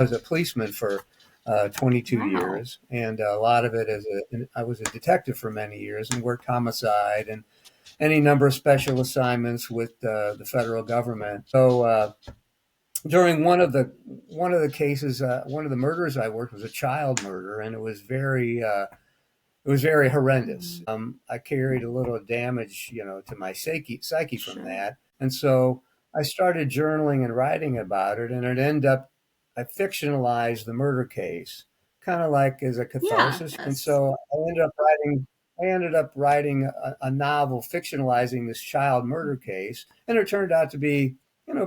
was a policeman for 22 years, and a lot of it I was a detective for many years and worked homicide and any number of special assignments with the federal government. So during one of the cases, one of the murders I worked was a child murder, and it was very horrendous. I carried a little damage, to my psyche from that, and so I started journaling and writing about it, and it ended up I fictionalized the murder case, kind of like as a catharsis, and so I ended up writing a novel fictionalizing this child murder case, and it turned out to be,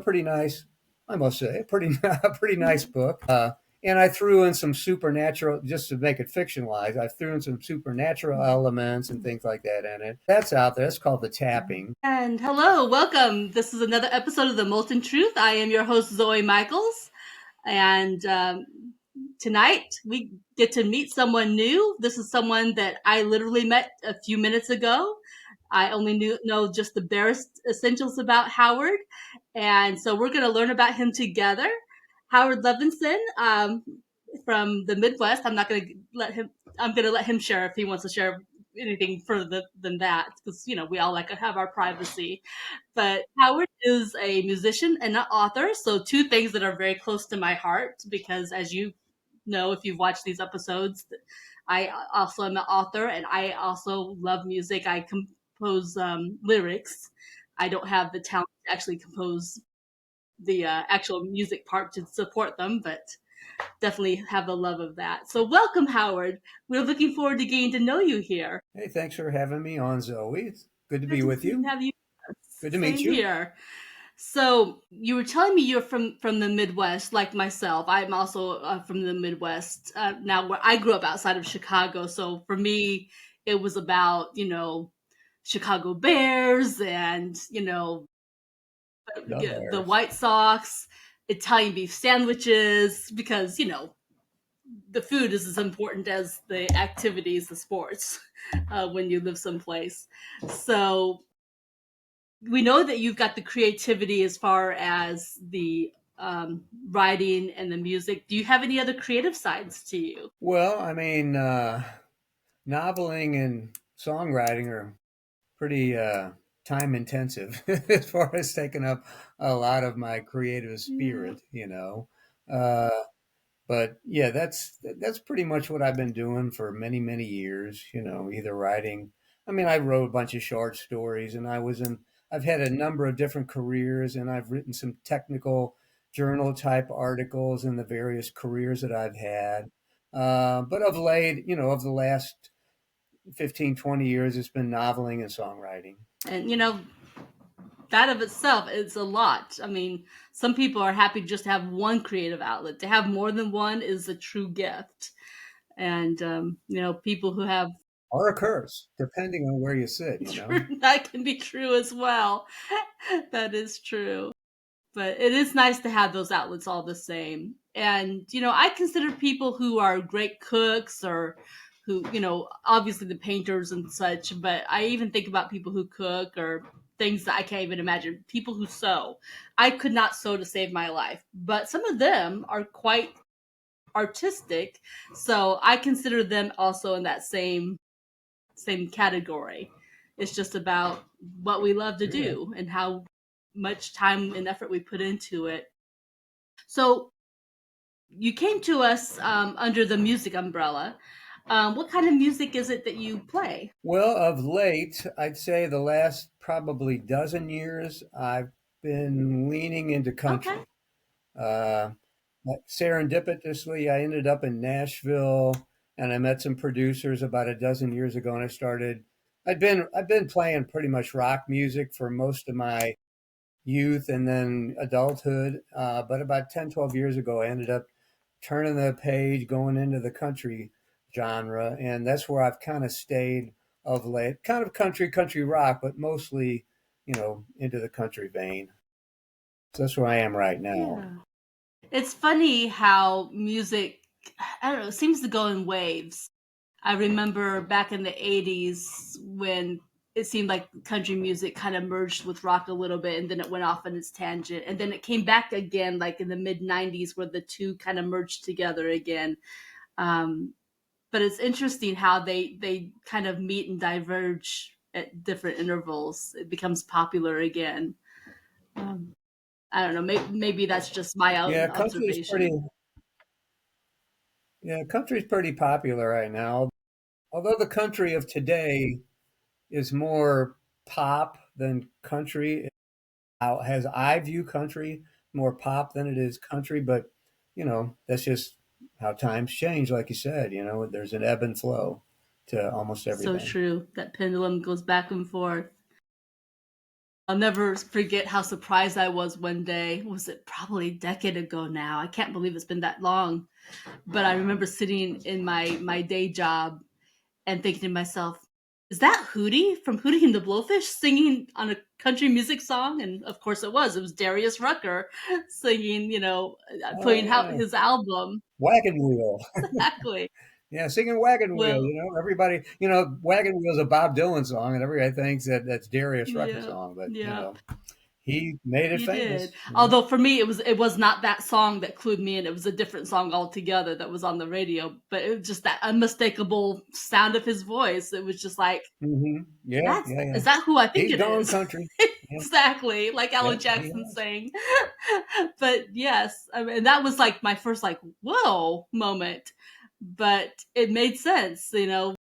pretty nice. I must say, a pretty nice book. And I threw in some supernatural, just to make it fictionalized. I threw in some supernatural elements and things like that in it. That's out there. It's called The Tapping. And hello, welcome. This is another episode of the Molten Truth. I am your host, Zoey Michaels. And tonight we get to meet someone new. This is someone that I literally met a few minutes ago. I only know just the barest essentials about Howard. And so we're going to learn about him together. Howard Levinson from the Midwest. I'm going to let him share if he wants to share anything further than that, because, we all like to have our privacy. But Howard is a musician and an author. So two things that are very close to my heart, because as you know, if you've watched these episodes, I also am an author and I also love music. I compose lyrics. I don't have the talent to actually compose the actual music part to support them, but definitely have the love of that. So welcome, Howard. We're looking forward to getting to know you here. Hey, thanks for having me on, Zoe. It's good to be with you. Have you. Good to meet you. Here. So you were telling me you're from the Midwest, like myself. I'm also from the Midwest. Now, where I grew up outside of Chicago, so for me, it was about Chicago Bears and the White Sox, Italian beef sandwiches, because the food is as important as the activities, the sports, when you live someplace. So we know that you've got the creativity as far as the writing and the music. Do you have any other creative sides to you? Well, I mean, noveling and songwriting are pretty time intensive as far as taking up a lot of my creative spirit, Uh, but yeah, that's pretty much what I've been doing for many, many years, either writing. I mean, I wrote a bunch of short stories and I've had a number of different careers, and I've written some technical journal type articles in the various careers that I've had. But of late, of the last 15, 20 years, it's been noveling and songwriting. And that of itself is a lot. I mean, some people are happy just to have one creative outlet. To have more than one is a true gift. And people who have, Or a curse, depending on where you sit, that can be true as well. That is true. But it is nice to have those outlets all the same. And I consider people who are great cooks, or who, obviously the painters and such, but I even think about people who cook, or things that I can't even imagine. People who sew. I could not sew to save my life, but some of them are quite artistic, so I consider them also in that same category. It's just about what we love to do and how much time and effort we put into it. So you came to us under the music umbrella. What kind of music is it that you play? Well, of late, I'd say the last probably dozen years, I've been leaning into country. Uh, Serendipitously, I ended up in Nashville, and I met some producers about a dozen years ago, and I've been playing pretty much rock music for most of my youth and then adulthood. But about 10, 12 years ago, I ended up turning the page, going into the country genre. And that's where I've kind of stayed of late, kind of country rock, but mostly, into the country vein. So that's where I am right now. Yeah. It's funny how music, I don't know, seems to go in waves. I remember back in the 80s when it seemed like country music kind of merged with rock a little bit, and then it went off on its tangent, and then it came back again, like in the mid '90s, where the two kind of merged together again. Um, but it's interesting how they kind of meet and diverge at different intervals. It becomes popular again. Um, I don't know. Maybe that's just my Yeah, observation. country's pretty popular right now. Although the country of today is more pop than country. How as I view country more pop than it is country, but that's just how times change. Like you said, there's an ebb and flow to almost So everything. true. That pendulum goes back and forth. I'll never forget how surprised I was one day. Was it probably a decade ago now? I can't believe it's been that long. But I remember sitting in my day job and thinking to myself, is that Hootie from Hootie and the Blowfish singing on a country music song? And of course it was. It was Darius Rucker singing, Oh playing yeah, his album. wagon wheel. Exactly. Yeah, singing wagon wheel. Well, Everybody. Wagon wheel's a Bob Dylan song, and everybody thinks that that's Darius Rucker's yeah, song, but yeah. he made it He did. famous. Although for me, it was not that song that clued me in. It was a different song altogether that was on the radio. But it was just that unmistakable sound of his voice. It was just like, Yeah, yeah, yeah. is that who I think He's it gone is? country. Yeah, Exactly, like yeah, Alan he Jackson has. saying. But yes, I mean that was like my first like whoa moment. But it made sense. And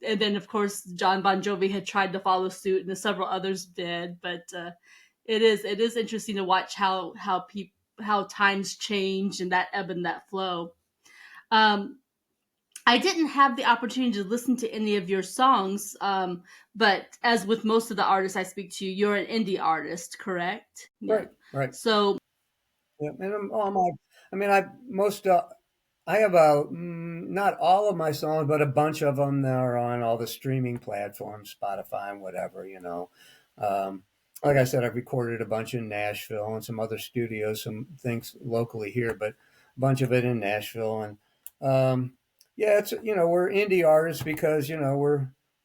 then of course John Bon Jovi had tried to follow suit, and several others did. But it is interesting to watch how times change and that ebb and that flow. Um, I didn't have the opportunity to listen to any of your songs, but as with most of the artists I speak to, you're an indie artist, correct? Yeah. Right, right. So, Yeah, and I mean, I have not all of my songs, but a bunch of them that are on all the streaming platforms, Spotify and whatever. Um, like I said, I've recorded a bunch in Nashville and some other studios, some things locally here, but a bunch of it in Nashville. And yeah, we're indie artists because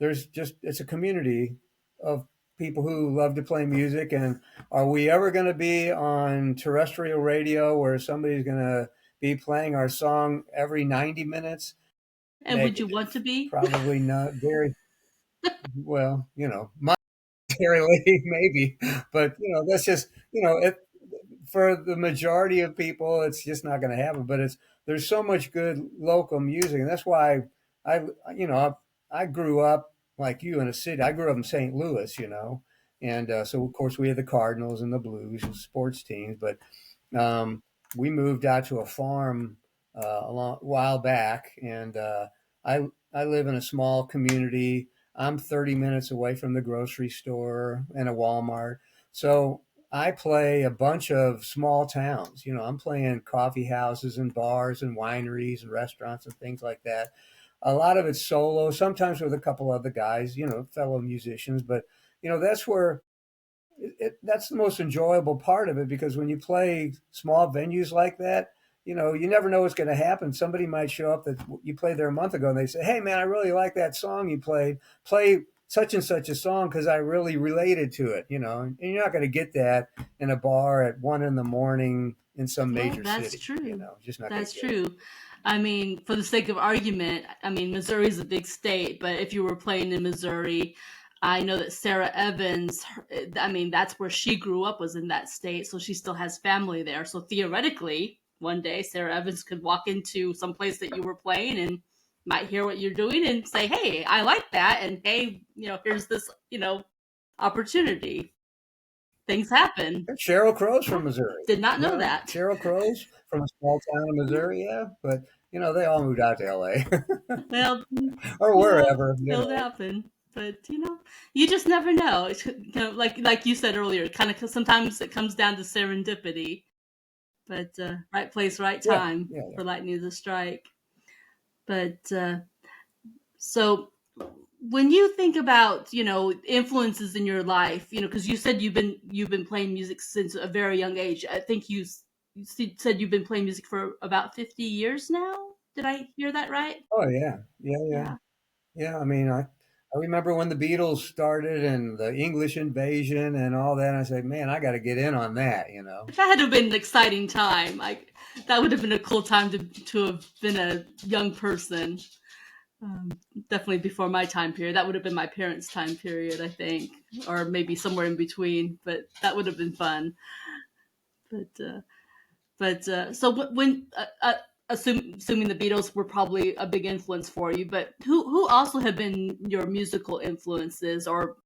it's a community of people who love to play music. And are we ever going to be on terrestrial radio where somebody's going to be playing our song every 90 minutes? and would you want Negative. to be? Probably not. Very well, monetarily maybe, but that's just for the majority of people, it's just not going to happen. But there's so much good local music, and that's why I you know I grew up like you in a city. I grew up in St. Louis, and so of course we had the Cardinals and the Blues, sports teams, but um, we moved out to a farm a long while back, and I live in a small community. I'm 30 minutes away from the grocery store and a Walmart, so I play a bunch of small towns. I'm playing coffee houses and bars and wineries and restaurants and things like that. A lot of it's solo, sometimes with a couple other guys, fellow musicians, but that's where that's the most enjoyable part of it because when you play small venues like that, you never know what's going to happen. Somebody might show up that you played there a month ago and they say, "Hey, man, I really like that song you played. Play such and such a song because I really related to it." And you're not going to get that in a bar at 1 in the morning in some Well, major that's city. true. Just not going to That's get it. true. I mean, for the sake of argument, I mean, Missouri's a big state, but if you were playing in Missouri, I know that Sarah Evans, I mean, that's where she grew up, was in that state, so she still has family there. So theoretically, one day Sarah Evans could walk into some place that you were playing and might hear what you're doing and say, "Hey, I like that," and hey, here's this, opportunity. Things happen. Sheryl Crow's Yeah, from Missouri. did not know that. Sheryl Crow's from a small town in Missouri, yeah, but they all moved out to LA Well, or yeah, wherever. it'll happen. But you just never know. It's like you said earlier, kind of sometimes it comes down to serendipity. But right place, right Yeah, time yeah, yeah. for lightning to strike. But so when you think about influences in your life, because you said you've been playing music since a very young age. I think you said you've been playing music for about 50 years now. Did I hear that right? Oh yeah, yeah, yeah, Yeah. yeah. I mean, I remember when the Beatles started and the English invasion and all that. And I said, man, I got to get in on that, you know. That had to have been an exciting time. Like that would have been a cool time to have been a young person. Um, Definitely before my time period. That would have been my parents' time period, I think, or maybe somewhere in between. But that would have been fun. But so when assuming the Beatles were probably a big influence for you, but who also have been your musical influences or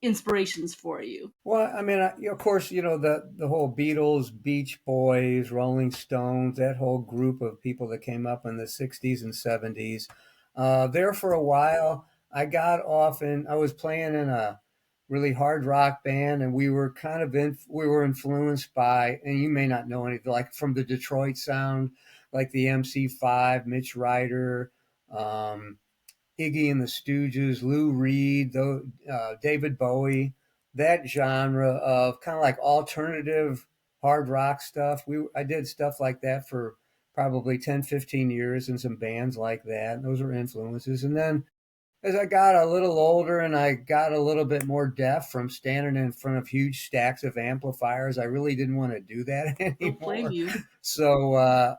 inspirations for you? Well, I mean, of course, you know, the whole Beatles, Beach Boys, Rolling Stones, that whole group of people that came up in the 60s and 70s. There for a while, I was playing in a really hard rock band, and we were influenced by, and you may not know anything, like from the Detroit sound, like the MC5, Mitch Ryder, um, Iggy and the Stooges, Lou Reed, David Bowie, that genre of kind of like alternative hard rock stuff. I did stuff like that for probably 10, 15 years in some bands like that. And those were influences. And then as I got a little older and I got a little bit more deaf from standing in front of huge stacks of amplifiers, I really didn't want to do that Don't blame anymore. you. So,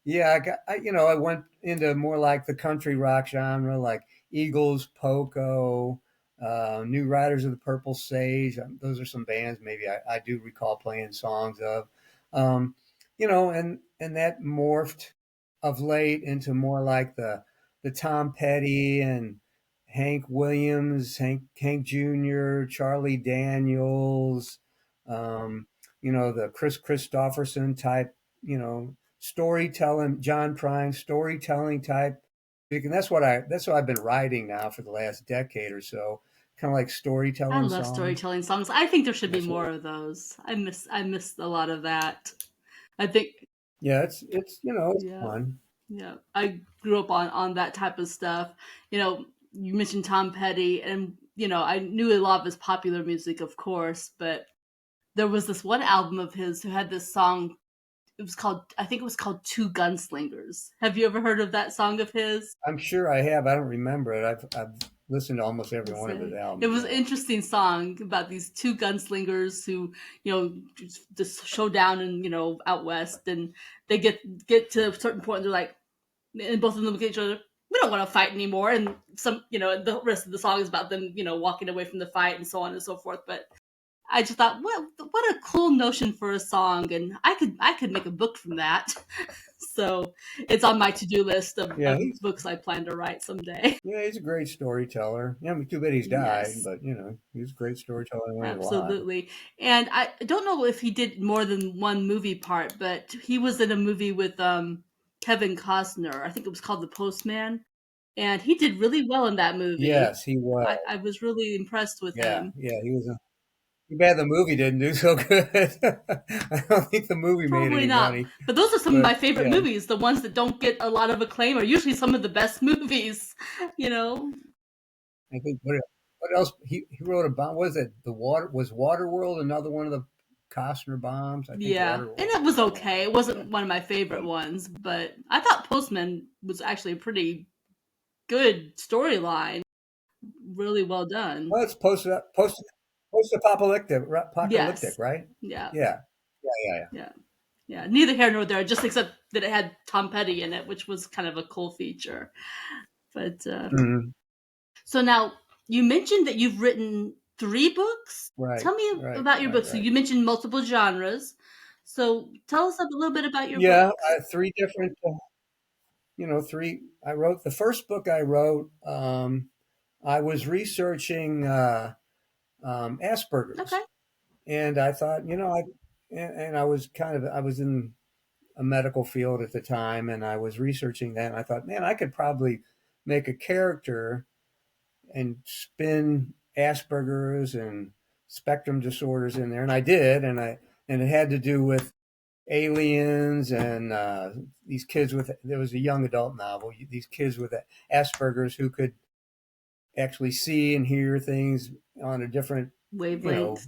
yeah, I went into more like the country rock genre, like Eagles, Poco, New Riders of the Purple Sage. Those are some bands maybe I do recall playing songs of. Um, and that morphed of late into more like the Tom Petty and Hank Williams, Hank Jr., Charlie Daniels, the Chris Christopherson type, storytelling, John Prine, storytelling type music. And that's what I've been writing now for the last decade or so, kind of like I storytelling love songs. storytelling songs. I think there should be That's what, more of those. I miss a lot of that. I think yeah, it's yeah. fun. Yeah, I grew up on that type of stuff. You mentioned Tom Petty, and I knew a lot of his popular music, of course, but there was this one album of his who had this song. I think it was called Two Gunslingers. Have you ever heard of that song of his? I'm sure I have. I don't remember it. I've listened to almost every Let's one of his say it albums was an though. interesting song about these two gunslingers who, just show down in, out west, and they get to a certain point, and they're like, and both of them look at each other. We don't want to fight anymore, and the rest of the song is about them, walking away from the fight and so on and so forth. But I just thought, what a cool notion for a song, and I could make a book from that. So it's on my to do list Yeah, of books I plan to write someday. he's a great storyteller. Yeah, I mean, too bad he's died, Yes, but he's a great storyteller when he was alive. absolutely. And I don't know if he did more than one movie part, but he was in a movie with Kevin Costner. I think it was called The Postman, and he did really well in that movie. Yes, he was. I was really impressed with Yeah, him. yeah, he was. Too bad the movie didn't do so good. I don't think the movie made Probably any not. money, But those are some of but my favorite yeah, movies. The ones that don't get a lot of acclaim are usually some of the best movies. You know? I think what else he wrote about? Was it Waterworld another one of the Costner bombs? I think Yeah. And Waterworld it was was another one. okay. It Yeah, wasn't one of my favorite but ones, but I thought Postman was actually a pretty good storyline. Really well done. well, it's post apocalyptic, Yes. right? Yeah. Yeah, yeah. Yeah. Yeah. Neither here nor there, just except that it had Tom Petty in it, which was kind of a cool feature. But Mhm. so now you mentioned that you've written three books. Right, Tell me right, about your right, books. So right. you mentioned multiple genres. So tell us a little bit about your Yeah, books. three different. Three. I wrote the first book I wrote. I was researching Okay. Asperger's, and I thought, and I was in a medical field at the time, and I was researching that, and I thought, man, I could probably make a character and spin Asperger's and spectrum disorders in there, and I did, and it had to do with aliens and these kids with there was a young adult novel, these kids with Asperger's who could actually see and hear things on a different you know Wavelength.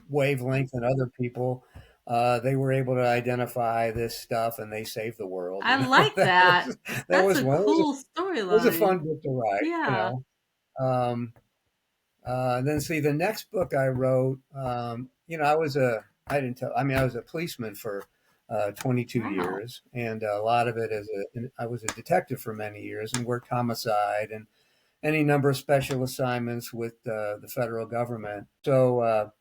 wavelength than other people. They were able to identify this stuff and they saved the world. I like that. That That's was a one. cool It was a storyline. fun book to write. Yeah. Um, then see the next book I wrote. I was I didn't tell. I mean, I was a policeman for 22 Wow. years, and a lot of it I was a detective for many years and worked homicide and any number of special assignments with the federal government. So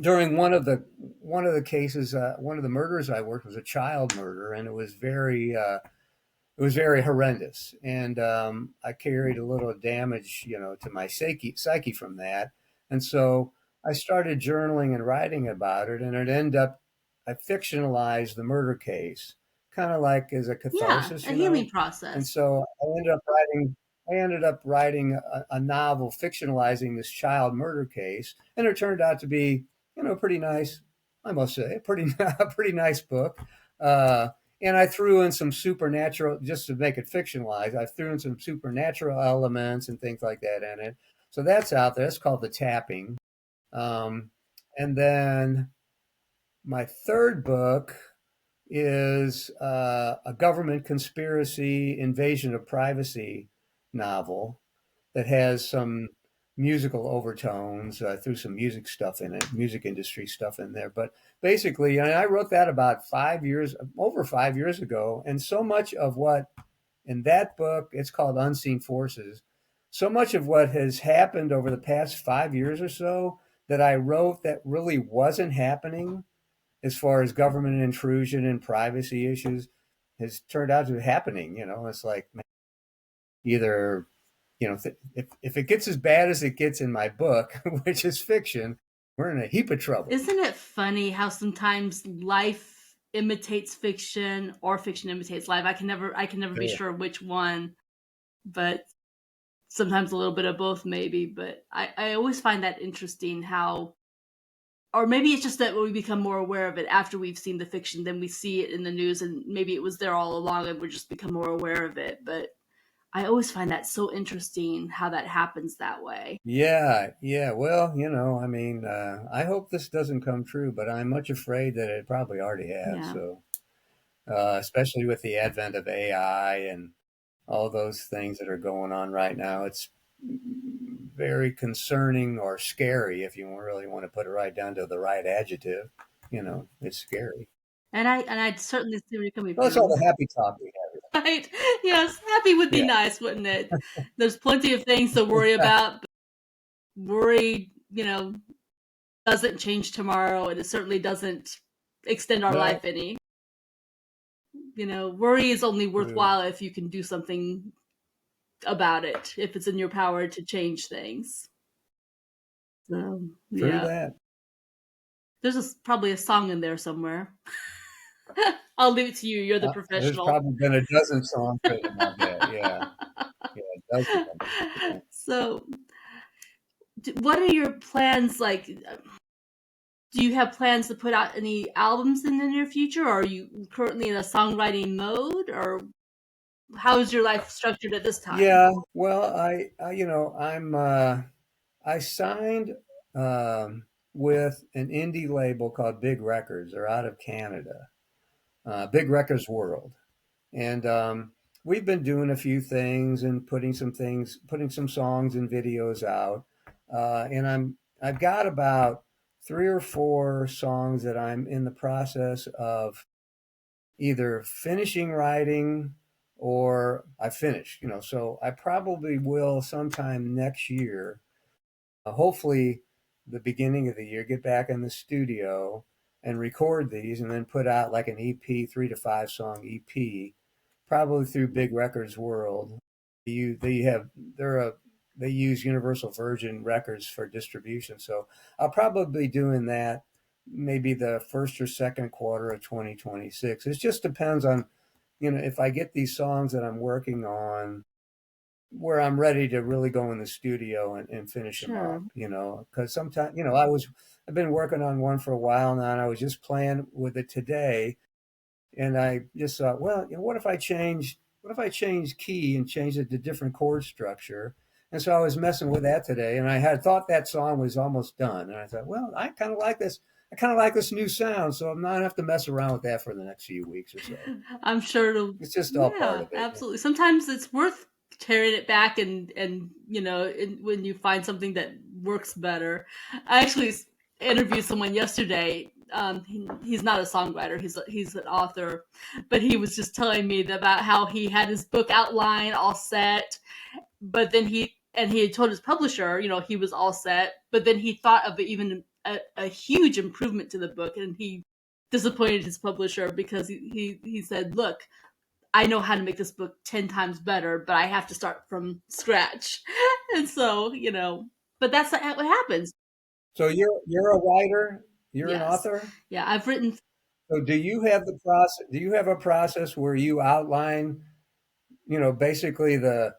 during one of the cases, one of the murders I worked was a child murder, and it was very horrendous, and I carried a little damage, to my psyche from that, and so I started journaling and writing about it, and it ended up I fictionalized the murder case, kind of like as a Yeah, catharsis, a healing and process. so I ended up writing a novel fictionalizing this child murder case, and it turned out to be, pretty nice. I must say, a pretty nice book. Uh, and I threw in some supernatural, just to make it fictionalized. I threw in some supernatural elements and things like that in it. So that's out there. It's called The Tapping. Um, and then my third book is a government conspiracy invasion of privacy novel that has some musical overtones, threw some music stuff in it, music industry stuff in there. But basically, and I wrote that about over 5 years ago. And so much of what in that book, it's called Unseen Forces, so much of what has happened over the past 5 years or so that I wrote that really wasn't happening as far as government intrusion and privacy issues has turned out to be happening. It's like, man, either if it gets as bad as it gets in my book, which is fiction, we're in a heap of trouble. Isn't it funny how sometimes life imitates fiction or fiction imitates life? I can never be Sure. sure which one, but sometimes a little bit of both maybe. But I always find that interesting how, or maybe it's just that we become more aware of it after we've seen the fiction, then we see it in the news, and maybe it was there all along and we're just become more aware of it. But I always find that so interesting how that happens that way. Yeah, yeah. Well, I mean, I hope this doesn't come true, but I'm much afraid that it probably already has. Yeah. So, especially with the advent of AI and all those things that are going on right now, it's very concerning or scary if you really want to put it right down to the right adjective. It's scary. And I certainly see where you're coming Well, it's all from. the happy talk we Right? Yes, happy would be have. nice, wouldn't it? There's plenty of things to worry Yeah. about. But worry, doesn't change tomorrow, and it certainly doesn't extend our No. life any. Worry is only True. worthwhile if you can do something about it, if it's in your power to change things. So, True yeah. that. There's probably a song in there somewhere. I'll leave it to you. You're the There's professional. probably been a dozen songs written, I bet. Yeah. Yeah, a dozen of them. Yeah. So, what are your plans like? Do you have plans to put out any albums in the near future? Or are you currently in a songwriting mode? Or how is your life structured at this time? Yeah. Well, I signed with an indie label called Big Records. They're out of Canada, Big Records World. And we've been doing a few things and putting some songs and videos out. And I've got about three or four songs that I'm in the process of either finishing writing or I finished. So I probably will sometime next year, hopefully the beginning of the year, get back in the studio and record these and then put out like an EP, 3 to 5 song EP, probably through Big Records World. You they have they're a they use Universal Virgin Records for distribution, so I'll probably be doing that maybe the first or second quarter of 2026. It just depends on if I get these songs that I'm working on where I'm ready to really go in the studio and finish them Sure. up, because sometimes, I've been working on one for a while now and I was just playing with it today and I just thought, well, what if I change key and change it to different chord structure? And so I was messing with that today and I had thought that song was almost done. And I thought, well, I kind of like this. I kind of like this new sound. So I'm not going to have to mess around with that for the next few weeks or so. I'm sure it'll, It's just all part yeah, of it. absolutely. Sometimes it's worth tearing it back and when you find something that works better. I actually interviewed someone yesterday. He's not a songwriter, he's an author, but he was just telling me about how he had his book outline all set, but then he had told his publisher, he was all set, but then he thought of even a huge improvement to the book, and he disappointed his publisher because he said, "Look, I know how to make this book 10 times better, but I have to start from scratch." And so, but that's what happens. So you're a writer, you're an Yes. author. Yeah, I've written. So do you have the process? Do you have a process where you outline, basically the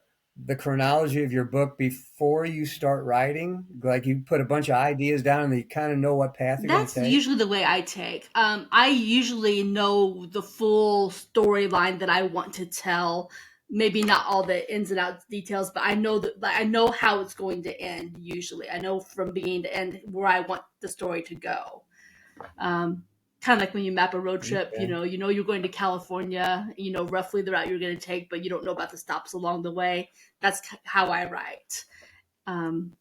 chronology of your book before you start writing? Like you put a bunch of ideas down and you kind of know what path you're going to That's take. usually the way I take. I usually know the full storyline that I want to tell. Maybe not all the ins and outs details, but I know that, like, I know how it's going to end. Usually, I know from beginning to end where I want the story to go. Um, Kind of like when you map a road trip. Okay. You're going to California. You know roughly the route you're going to take, but you don't know about the stops along the way. That's how I write. Um,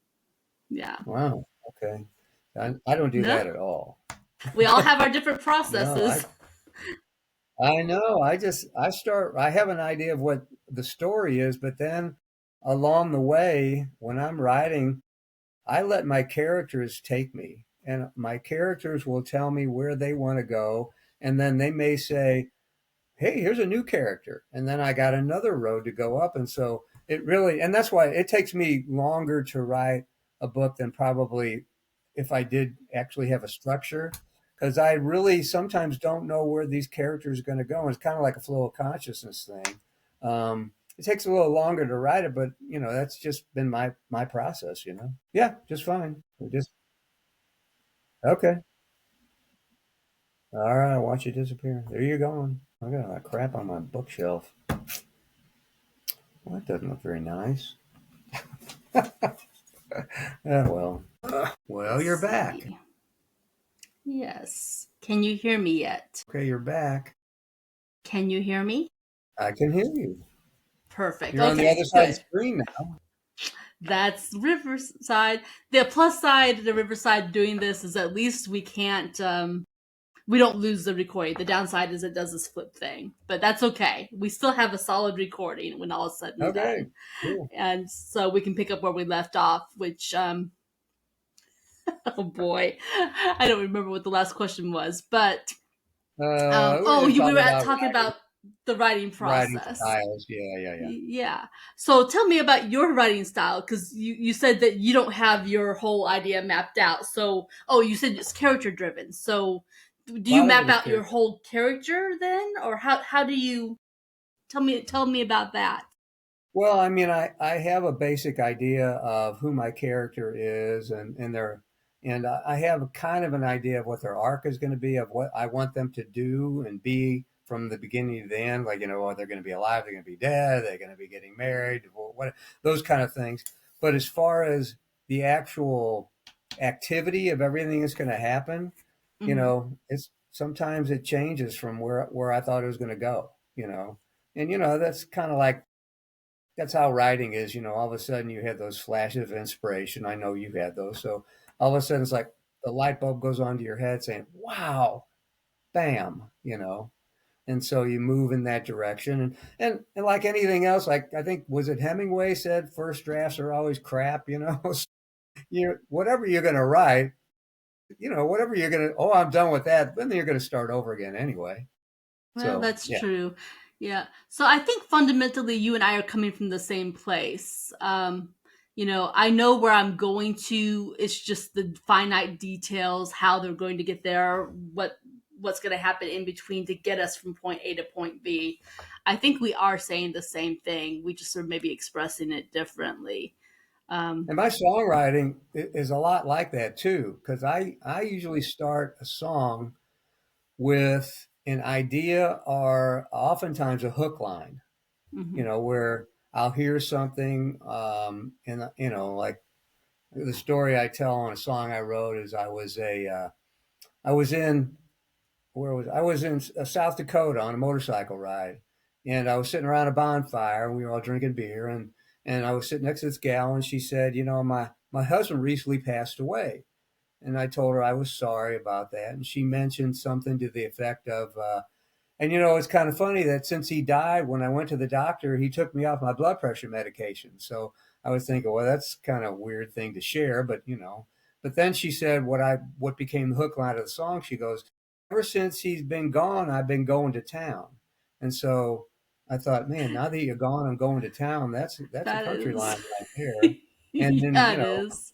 yeah. Wow. Okay. I don't do No, that at all. we all have our different No, processes. I know. I have an idea of what the story is, but then along the way, when I'm writing, I let my characters take me, and my characters will tell me where they want to go, and then they may say, "Hey, here's a new character," and then I got another road to go up, and so it really, and that's why it takes me longer to write a book than probably if I did actually have a structure, because I really sometimes don't know where these characters are going to go. It's kind of like a flow of consciousness thing. It takes a little longer to write it, but that's just been my process. Yeah, just fine. Just okay. All right, I'll watch you disappear. There you're going. I got a crap on my bookshelf. Well, that doesn't look very nice. Well. Well, Let's you're back. see. Yes. Can you hear me yet? Okay, you're back. Can you hear me? I can hear you. Perfect. You're on the other Okay, side of the good. screen now. That's Riverside. The plus side to Riverside doing this is at least we don't lose the recording. The downside is it does this flip thing, but that's okay. We still have a solid recording when all is said and Okay, done. cool. And so we can pick up where we left off, which oh boy, I don't remember what the last question was, but We were just we talking were about talking about the writing writing process. styles. Yeah, yeah, yeah. Yeah. So tell me about your writing style, because you said that you don't have your whole idea mapped out. So, you said it's character driven. So, do A you lot of it map is out your character. whole character then, or how do you tell me about that? Well, I mean, I have a basic idea of who my character is, and I have a kind of an idea of what their arc is going to be, of what I want them to do and be from the beginning to the end. Like, are they going to be alive? They're going to be dead? They're going to be getting married? What those kind of things. But as far as the actual activity of everything that's going to happen, Mm-hmm. it's sometimes it changes from where I thought it was going to go. And that's kind of like that's how writing is. All of a sudden you have those flashes of inspiration. I know you had those. So all of a sudden it's like the light bulb goes onto your head saying, wow, bam. And so you move in that direction. And like anything else, like I think, was it Hemingway said, first drafts are always crap, whatever you're going to write, whatever you're going to, oh, I'm done with that. Then you're going to start over again anyway. Well, So that's yeah. true. Yeah. So I think fundamentally you and I are coming from the same place. I know where I'm going to. It's just the finite details, how they're going to get there, what's going to happen in between to get us from point A to point B. I think we are saying the same thing. We just are maybe expressing it differently. Um, And my songwriting is a lot like that too, because I usually start a song with an idea or oftentimes a hook line, mhm, where I'll hear something, and like the story I tell on a song I wrote is I was in where was I was in South Dakota on a motorcycle ride, and I was sitting around a bonfire, and we were all drinking beer, and I was sitting next to this gal, and she said, you know, my husband recently passed away, and I told her I was sorry about that, and she mentioned something to the effect of, and you know, it's kind of funny that since he died, when I went to the doctor, he took me off my blood pressure medication. So I was thinking, well, that's kind of a weird thing to share, but you know. But then she said what became the hook line of the song. She goes, ever since he's been gone, I've been going to town. And so I thought, man, now that you're gone, I'm going to town. That's a That country is. line right there. And then, Yeah, you it know, is.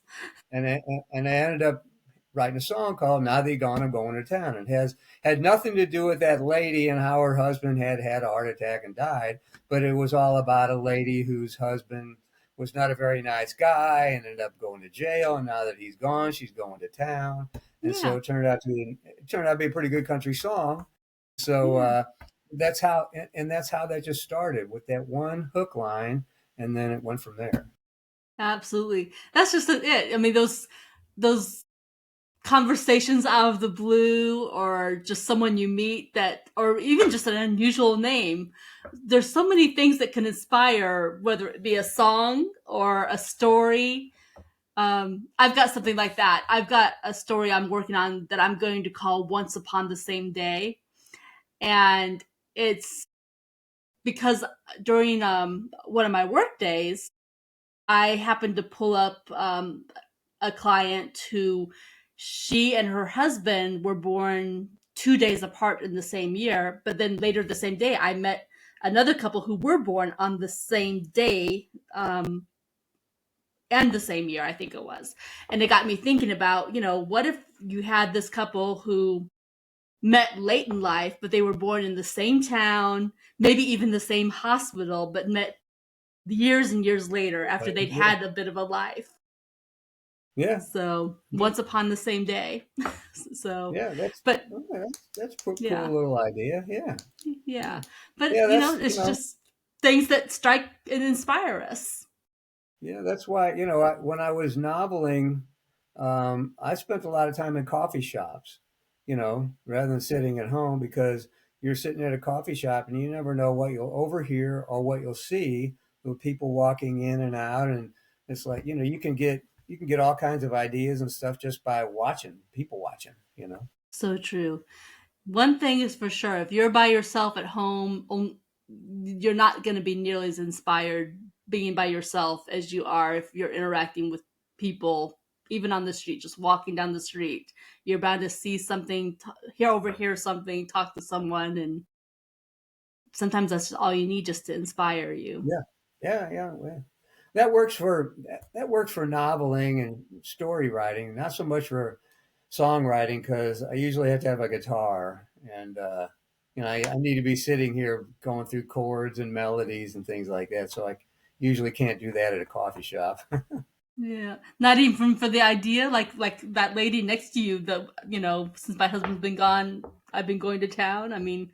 and I ended up writing a song called "Now That You're Gone, I'm Going to Town." It has had nothing to do with that lady and how her husband had a heart attack and died, but it was all about a lady whose husband was not a very nice guy and ended up going to jail. And now that he's gone, she's going to town, and so Yeah, it turned out to be a pretty good country song. So yeah, that's how that just started with that one hook line, and then it went from there. absolutely. That's just it. I mean, those conversations out of the blue, or just someone you meet that, or even just an unusual name. There's so many things that can inspire, whether it be a song or a story. I've got something like that. I've got a story I'm working on that I'm going to call Once Upon the Same Day. And it's because during one of my work days, I happened to pull up a client who, she and her husband were born 2 days apart in the same year. But then later the same day, I met another couple who were born on the same day, and the same year, I think it was. And it got me thinking about, what if you had this couple who met late in life, but they were born in the same town, maybe even the same hospital, but met years and years later after they'd Yeah, had a bit of a life. yeah. So Yeah. once upon the same day. So, Yeah, that's but okay, that's a yeah, cool little idea. Yeah, yeah. But yeah, it's just things that strike and inspire us. that's why when I was noveling, I spent a lot of time in coffee shops, rather than sitting at home because you're sitting at a coffee shop and you never know what you'll overhear or what you'll see with people walking in and out, and it's like you can get all kinds of ideas and stuff just by watching people watching. So true. One thing is for sure, if you're by yourself at home, you're not going to be nearly as inspired being by yourself as you are if you're interacting with people, even on the street, just walking down the street. You're bound to see something, overhear something, talk to someone, and sometimes that's all you need just to inspire you. Yeah, yeah. Well, that works for noveling and story writing, not so much for songwriting because I usually have to have a guitar, and I need to be sitting here going through chords and melodies and things like that. So I usually can't do that at a coffee shop. Yeah, not even for the idea, like that lady next to you. The since my husband's been gone, I've been going to town. I mean,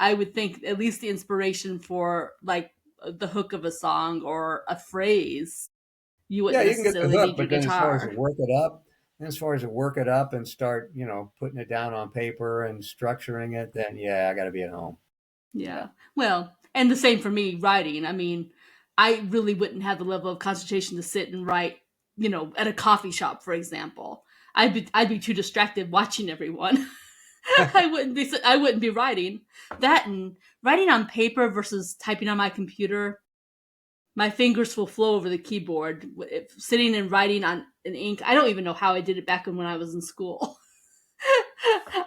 I would think at least the inspiration for like the hook of a song or a phrase, you Yeah, wouldn't you can get the necessarily hook, need your but then guitar. as far as to work it up and start, putting it down on paper and structuring it, then yeah, I got to be at home. Yeah. Yeah. Well, and the same for me writing. I mean, I really wouldn't have the level of concentration to sit and write, at a coffee shop, for example. I'd be too distracted watching everyone. I wouldn't be writing. That, and writing on paper versus typing on my computer, my fingers will flow over the keyboard. If sitting and writing on an ink, I don't even know how I did it back when I was in school.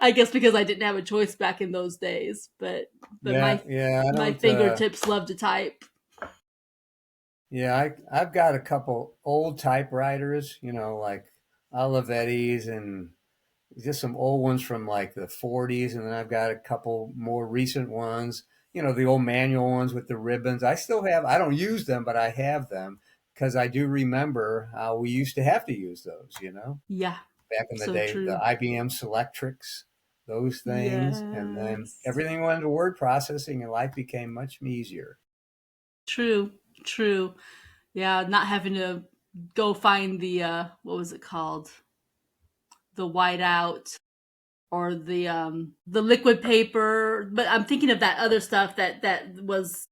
I guess because I didn't have a choice back in those days, but Yeah, yeah, I my don't. fingertips love to type. Yeah, I've got a couple old typewriters, like Olivetti's and just some old ones from like the 40s, and then I've got a couple more recent ones, the old manual ones with the ribbons. I still have. I don't use them, but I have them because I do remember how we used to have to use those, Yeah, back in the so day, the true. IBM Selectrics, those things, and then Yes, everything went into word processing, and life became much easier. true, true. Yeah, not having to go find the what was it called, the whiteout or the liquid paper. But I'm thinking of that other stuff that was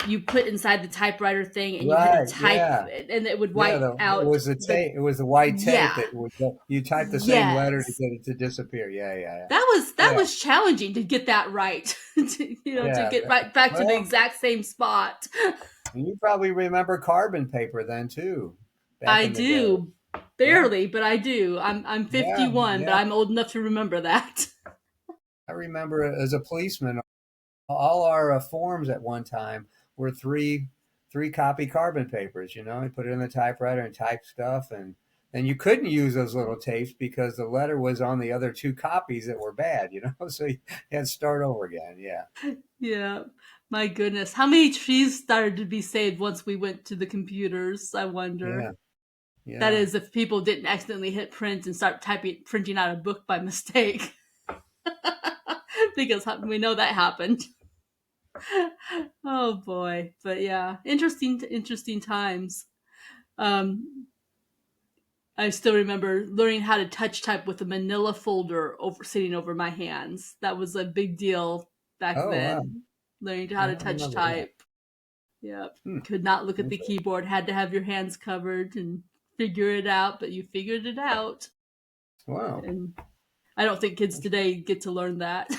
you put inside the typewriter thing, and you had to Right. type, Yeah. and it would Yeah. wipe It out was the the tape. It was the white tape yeah. that would you type the same letter to Yes. get it to disappear. Yeah. Yeah. That Yeah. was challenging to get that right. To Yeah. get right back to the Well, exact same spot. and you probably remember carbon paper then too, back I in the day. do. Yeah. Barely, but I do. I'm Yeah. 51, but Yeah. I'm old enough to remember that. I remember as a policeman, all our forms at one time were three copy carbon papers. You put it in the typewriter and type stuff, and you couldn't use those little tapes because the letter was on the other two copies that were bad. So you had to start over again. Yeah, Yeah. My goodness. How many trees started to be saved once we went to the computers, I yeah, wonder. That yeah. is, if people didn't accidentally hit print and start printing out a book by mistake. Because we know that happened. Oh boy. But yeah, interesting times. Um, I still remember learning how to touch type with a manila folder sitting over my hands. That was a big deal back Oh wow, then. Learning how I to don't touch remember that. type. Yeah. Hmm. Could not look at the Okay. keyboard, had to have your hands covered and figure it out, but you figured it out. Wow. And I don't think kids today get to learn that.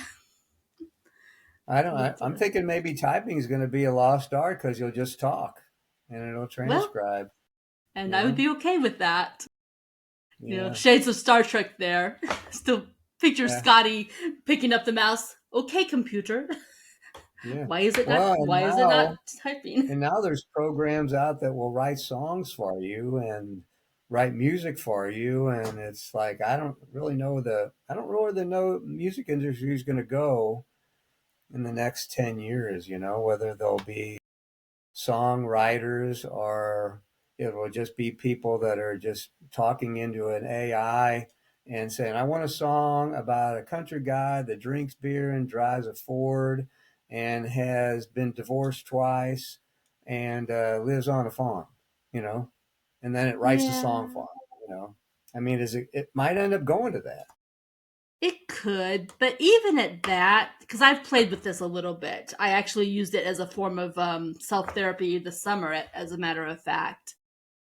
I don't. But I'm thinking maybe typing is going to be a lost art because you'll just talk and it'll well, transcribe. and You I would know? be okay with that. Yeah. Shades of Star Trek there. Still picture Yeah. Scotty picking up the mouse. Okay, computer. Yeah. Why is it not Well, why is it not typing? and now there's programs out that will write songs for you and write music for you, and it's like I don't really know music industry is going to go in the next 10 years. Whether there'll be songwriters or it will just be people that are just talking into an AI and saying, I want a song about a country guy that drinks beer and drives a Ford and has been divorced twice and lives on a farm, you know, and then it writes a song Yeah. for him. I mean, it might end up going to that. It could, but even at that, because I've played with this a little bit, I actually used it as a form of self therapy this summer, as a matter of fact.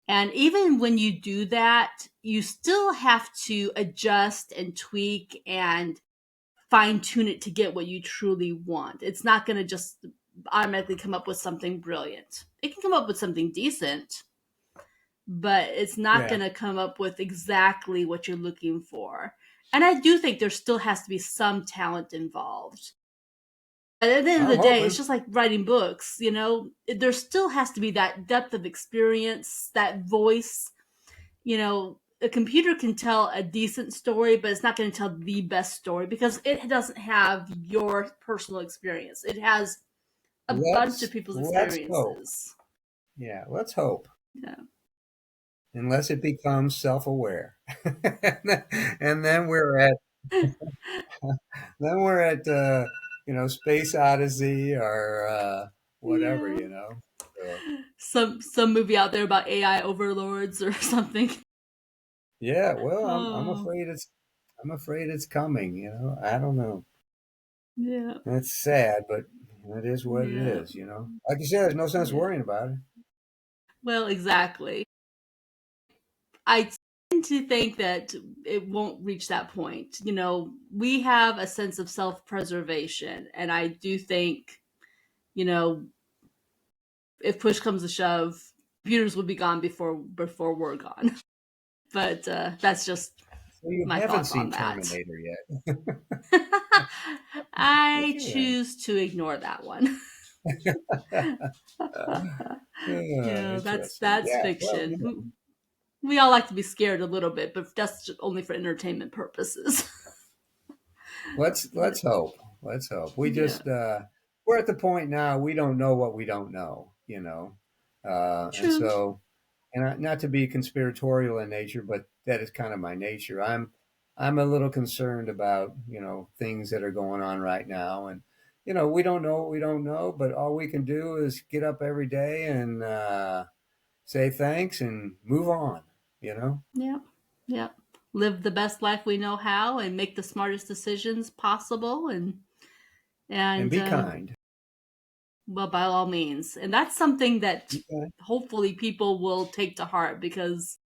And even when you do that, you still have to adjust and tweak and fine tune it to get what you truly want. It's not going to just automatically come up with something brilliant. It can come up with something decent, but it's not Yeah. going to come up with exactly what you're looking for. And I do think there still has to be some talent involved. At the end of I'm the day, it's hoping. just like writing books, there still has to be that depth of experience, that voice. A computer can tell a decent story, but it's not going to tell the best story because it doesn't have your personal experience. It has a bunch of people's Let's hope. experiences. Yeah, let's hope. Yeah. Unless it becomes self-aware. And then we're at Space Odyssey or whatever, Yeah. So, Some movie out there about AI overlords or something. yeah, well, I'm Oh, afraid it's coming, I don't know. yeah. It's sad, but it is what it Yeah. is. Like you said, there's no sense Yeah. worrying about it. Well, exactly. I tend to think that it won't reach that point. We have a sense of self-preservation, and I do think, you know, if push comes to shove, computers will be gone before we're gone. But that's just So you my haven't thoughts seen on that. Terminator yet. I Okay. choose to ignore that one. Interesting. That's Yeah. Well, fiction. We all like to be scared a little bit, but that's only for entertainment purposes. let's But hope. Let's hope. We yeah, just we're at the point now we don't know what we don't know. And true. so not to be conspiratorial in nature, but that is kind of my nature. I'm a little concerned about things that are going on right now, and we don't know what we don't know, but all we can do is get up every day and say thanks and move on. You know. Yeah, yeah. live the best life we know how and make the smartest decisions possible, And and be kind. well, by all means. And that's something that Be kind. hopefully people will take to heart, because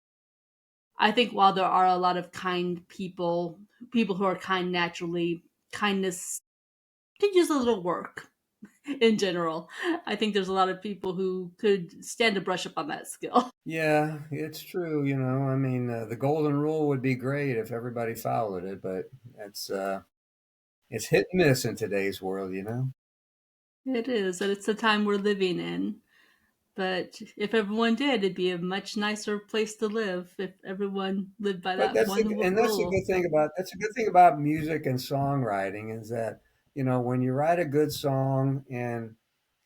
I think while there are a lot of kind people, people who are kind naturally, kindness could use a little work in general. I think there's a lot of people who could stand to brush up on that skill. Yeah, it's true. I mean, the golden rule would be great if everybody followed it, but it's hit and miss in today's world. It is, and it's the time we're living in. But if everyone did, it'd be a much nicer place to live if everyone lived by But that one rule. that's a good thing about music and songwriting is that, when you write a good song and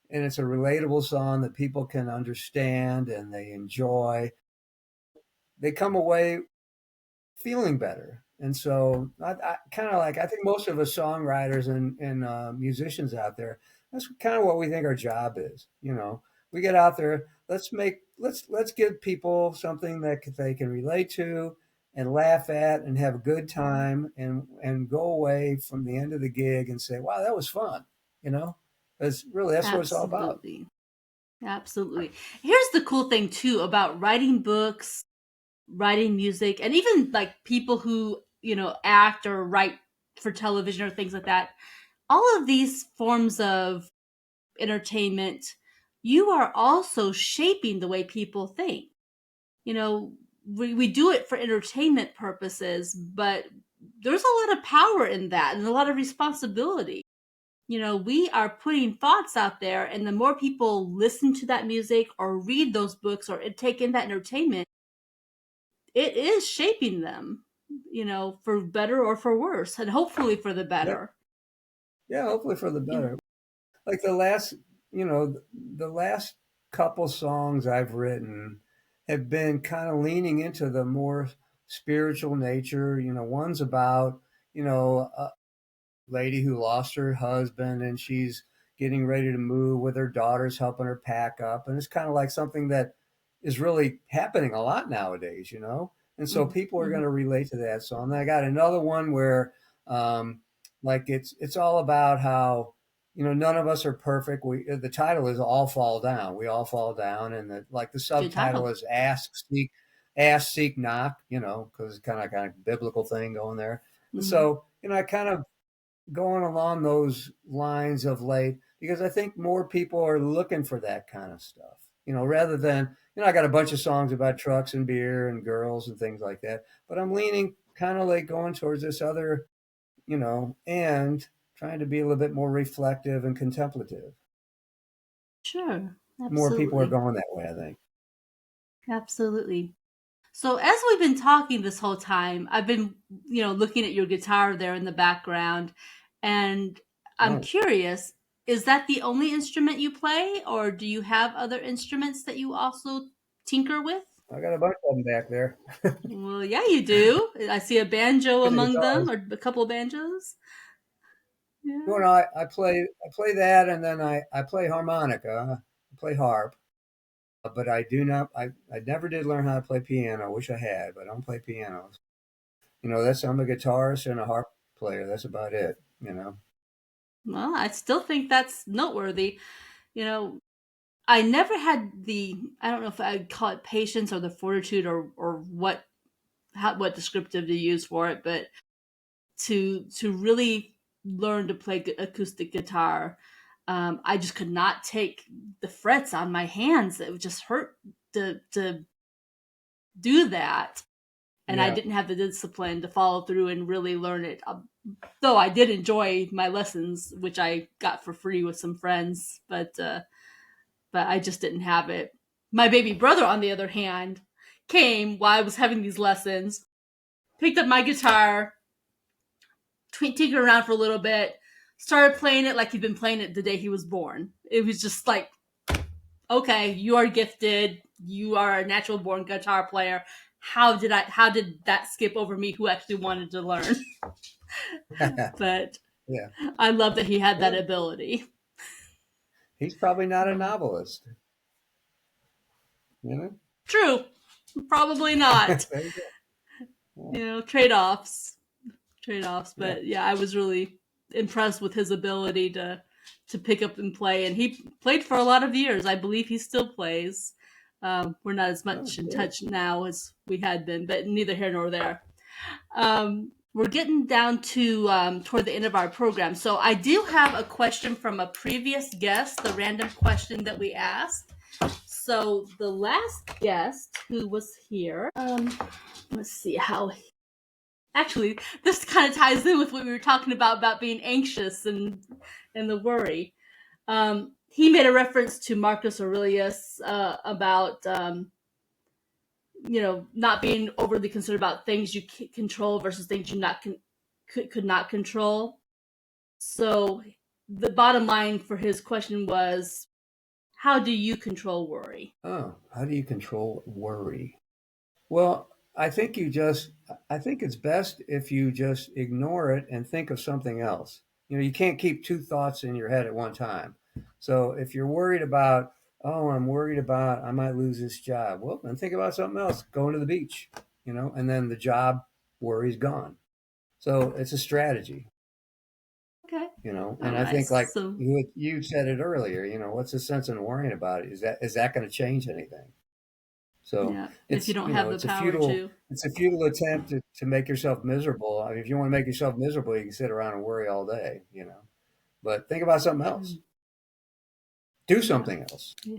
it's a relatable song that people can understand and they enjoy, they come away feeling better. And so I kind of like, I think most of us songwriters and musicians out there, that's kind of what we think our job is. We get out there, let's give people something that they can relate to and laugh at and have a good time and go away from the end of the gig and say, wow, that was fun. You know, because really that's what it's all about. Absolutely. Absolutely. Here's the cool thing too about writing books, writing music, and even like people who, act or write for television or things like that. All of these forms of entertainment, you are also shaping the way people think. You know, we do it for entertainment purposes, but there's a lot of power in that and a lot of responsibility. We are putting thoughts out there, and the more people listen to that music or read those books or take in that entertainment, it is shaping them, for better or for worse, and hopefully for the Yep. better. Yeah, hopefully for the better. Like the last couple songs I've written have been kind of leaning into the more spiritual nature. One's about, a lady who lost her husband and she's getting ready to move with her daughters helping her pack up. And it's kind of like something that is really happening a lot nowadays. And so people are going Mm-hmm. to relate to that song. Then I got another one where, um, like it's all about how, none of us are perfect. The title is All Fall Down. We all fall down. And the Good subtitle title. is Ask, Seek, Knock, because it's kind of biblical thing going there. And Mm-hmm. so, I kind of going along those lines of late because I think more people are looking for that kind of stuff. Rather than, I got a bunch of songs about trucks and beer and girls and things like that, but I'm leaning kind of like going towards this other, and trying to be a little bit more reflective and contemplative. Sure. More people are Absolutely. going that way, I think. Absolutely. So as we've been talking this whole time, I've been, looking at your guitar there in the background, and I'm Oh, curious, is that the only instrument you play, or do you have other instruments that you also tinker with? I got a bunch of them back there. Well, yeah, you do. I see a banjo The among them, guitars. or a couple of banjos. Yeah. Well, no, I play that, and then I play harmonica. I play harp. But I do not. I never did learn how to play piano. I wish I had, but I don't play piano. I'm a guitarist and a harp player. That's about it. Well, I still think that's noteworthy. You know, I never had I don't know if I'd call it patience or the fortitude, or what descriptive to use for it, but to really learn to play acoustic guitar, I just could not take the frets on my hands. It would just hurt to do that, and I Yeah. didn't have the discipline to follow through and really learn it. Though I did enjoy my lessons, which I got for free with some friends, but I just didn't have it. My baby brother, on the other hand, came while I was having these lessons, picked up my guitar, tinkered around for a little bit, started playing it like he'd been playing it the day he was born. It was just like, okay, you are gifted. You are a natural born guitar player. How did that skip over me who actually wanted to learn? But Yeah. I love that he had that Well, ability. he's probably not a novelist. You know. True. Probably not. There you go. trade-offs. Yeah. But yeah, I was really impressed with his ability to pick up and play, and he played for a lot of years. I believe he still plays. We're not as Oh, much in good. touch now as we had been, but neither here nor there. We're getting down to toward the end of our program, so I do have a question from a previous guest, the random question that we asked. So the last guest who was here, let's see how. Actually, this kind of ties in with what we were talking about being anxious and the worry. He made a reference to Marcus Aurelius about not being overly concerned about things you control versus things you not could not control. So the bottom line for his question was, how do you control worry? Oh, how do you control worry? Well, I think it's best if you just ignore it and think of something else. You can't keep two thoughts in your head at one time. So if you're worried about, oh, I'm worried about I might lose this job, well, then think about something else. Going to the beach, and then the job worry's gone. So it's a strategy, Okay. All and I right. think like So you said it earlier, what's the sense in worrying about it? Is that going to change anything? So yeah, if you it's don't you know have the it's a power futile to. it's a futile attempt to make yourself miserable. I mean, if you want to make yourself miserable, you can sit around and worry all day. But think about something else. True. Do Yeah. something else. Yeah.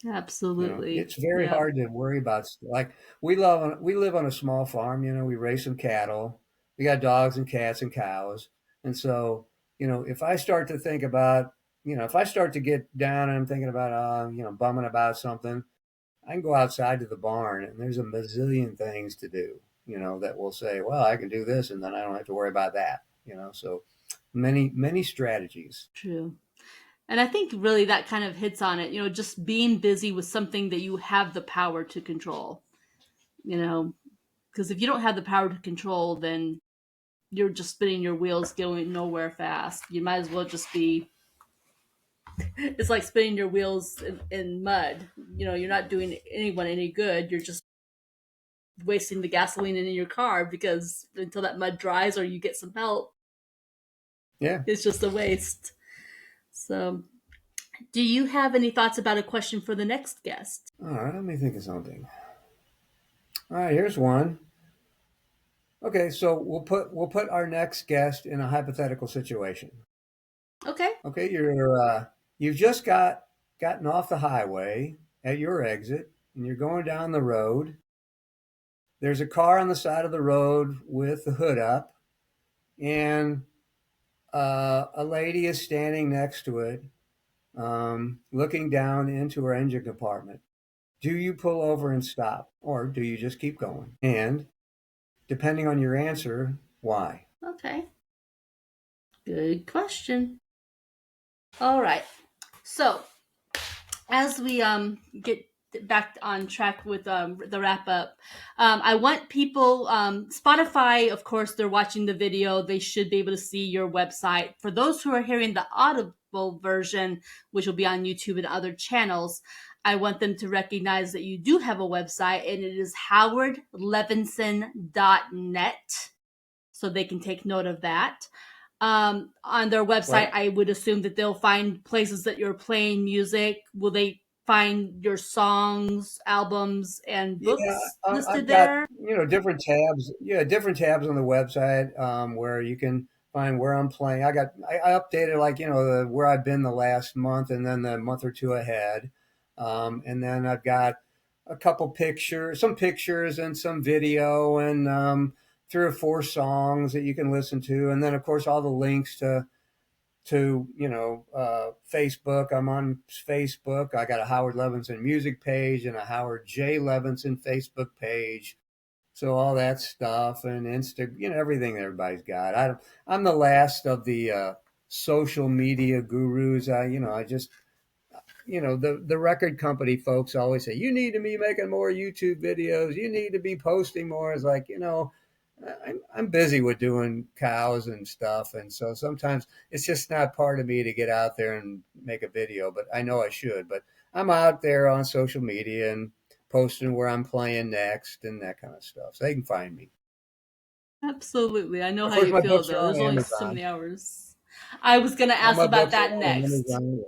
Absolutely. It's very Yeah. hard to worry about. Like we live on a small farm. We raise some cattle. We got dogs and cats and cows. And so if I start to think about if I start to get down and I'm thinking about bumming about something, I can go outside to the barn and there's a bazillion things to do, that will say, well, I can do this and then I don't have to worry about that. So many, many strategies. True. And I think really that kind of hits on it, just being busy with something that you have the power to control, you know, because if you don't have the power to control, then you're just spinning your wheels going nowhere fast. You might as well just be, it's like spinning your wheels in mud. You're not doing anyone any good. You're just wasting the gasoline in your car because until that mud dries or you get some help, Yeah. it's just a waste. So, do you have any thoughts about a question for the next guest? All right. Let me think of something. All right. Here's one. Okay. So we'll put our next guest in a hypothetical situation. Okay. Okay. You've just gotten off the highway at your exit and you're going down the road. There's a car on the side of the road with the hood up, and a lady is standing next to it, looking down into her engine compartment. Do you pull over and stop, or do you just keep going? And depending on your answer, why? Okay. Good question. All right. So, as we get back on track with the wrap up, I want people, Spotify, of course, they're watching the video, they should be able to see your website. For those who are hearing the audible version, which will be on YouTube and other channels, I want them to recognize that you do have a website, and it is howardlevinson.net, so they can take note of that. On their website, Right. I would assume that they'll find places that you're playing music. Will they find your songs, albums, and Yeah, books listed I've got there? different tabs. Yeah, different tabs on the website, where you can find where I'm playing. I updated like where I've been the last month and then the month or two ahead, and then I've got a couple pictures, some pictures and some video and 3 or 4 songs that you can listen to, and then of course all the links to Facebook. I'm on Facebook. I got a Howard Levinson music page and a Howard J. Levinson Facebook page. So all that stuff and everything that everybody's got. I'm the last of the social media gurus. I just the record company folks always say you need to be making more YouTube videos. You need to be posting more. It's like I'm busy with doing cows and stuff, and so sometimes it's just not part of me to get out there and make a video. But I know I should. But I'm out there on social media, and posting where I'm playing next and that kind of stuff. So they can find me. Absolutely. I know Of how course, you my feel, books are though. There's on only so Amazon. many hours. I was going to All ask my about books that are on next. Amazon.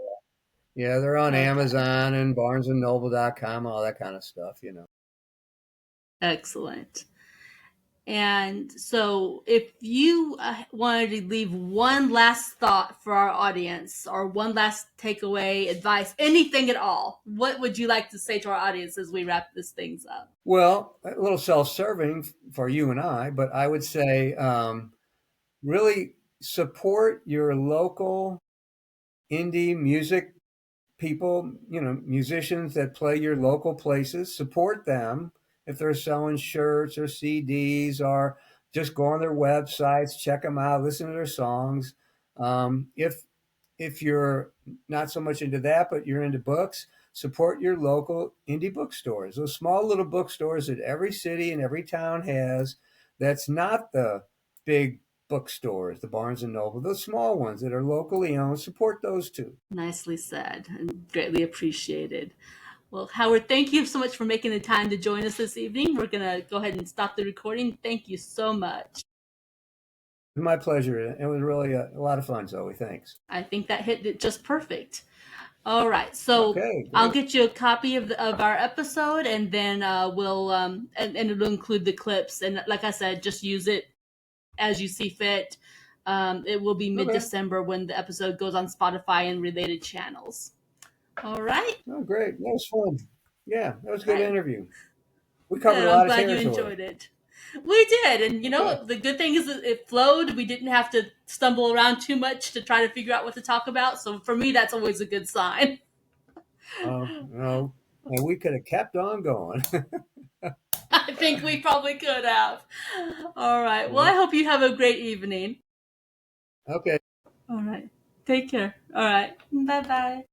Yeah, they're on Okay. Amazon and BarnesandNoble.com, all that kind of stuff. Excellent. And so, if you wanted to leave one last thought for our audience, or one last takeaway, advice, anything at all, what would you like to say to our audience as we wrap this things up? Well, a little self-serving for you and I, but I would say really support your local indie music people, musicians that play your local places, support them if they're selling shirts or CDs, or just go on their websites, check them out, listen to their songs. If you're not so much into that, but you're into books, support your local indie bookstores, those small little bookstores that every city and every town has. That's not the big bookstores, the Barnes and Noble, those small ones that are locally owned. Support those too. Nicely said and greatly appreciated. Well, Howard, thank you so much for making the time to join us this evening. We're going to go ahead and stop the recording. Thank you so much. My pleasure. It was really a lot of fun, Zoe. Thanks. I think that hit it just perfect. All right, so Okay, I'll great. get you a copy of our episode, and then we'll and it'll include the clips. And like I said, just use it as you see fit. It will be mid Okay. December when the episode goes on Spotify and related channels. All right, Oh, great. That was fun. Yeah, that was a good I, interview. We covered good. a I'm lot of glad you territory. enjoyed it. We did, and Okay. the good thing is that it flowed. We didn't have to stumble around too much to try to figure out what to talk about. So for me, that's always a good sign. And we could have kept on going. I think we probably could have. All right. Well, Yeah. I hope you have a great evening. Okay. All right. Take care. All right. Bye bye.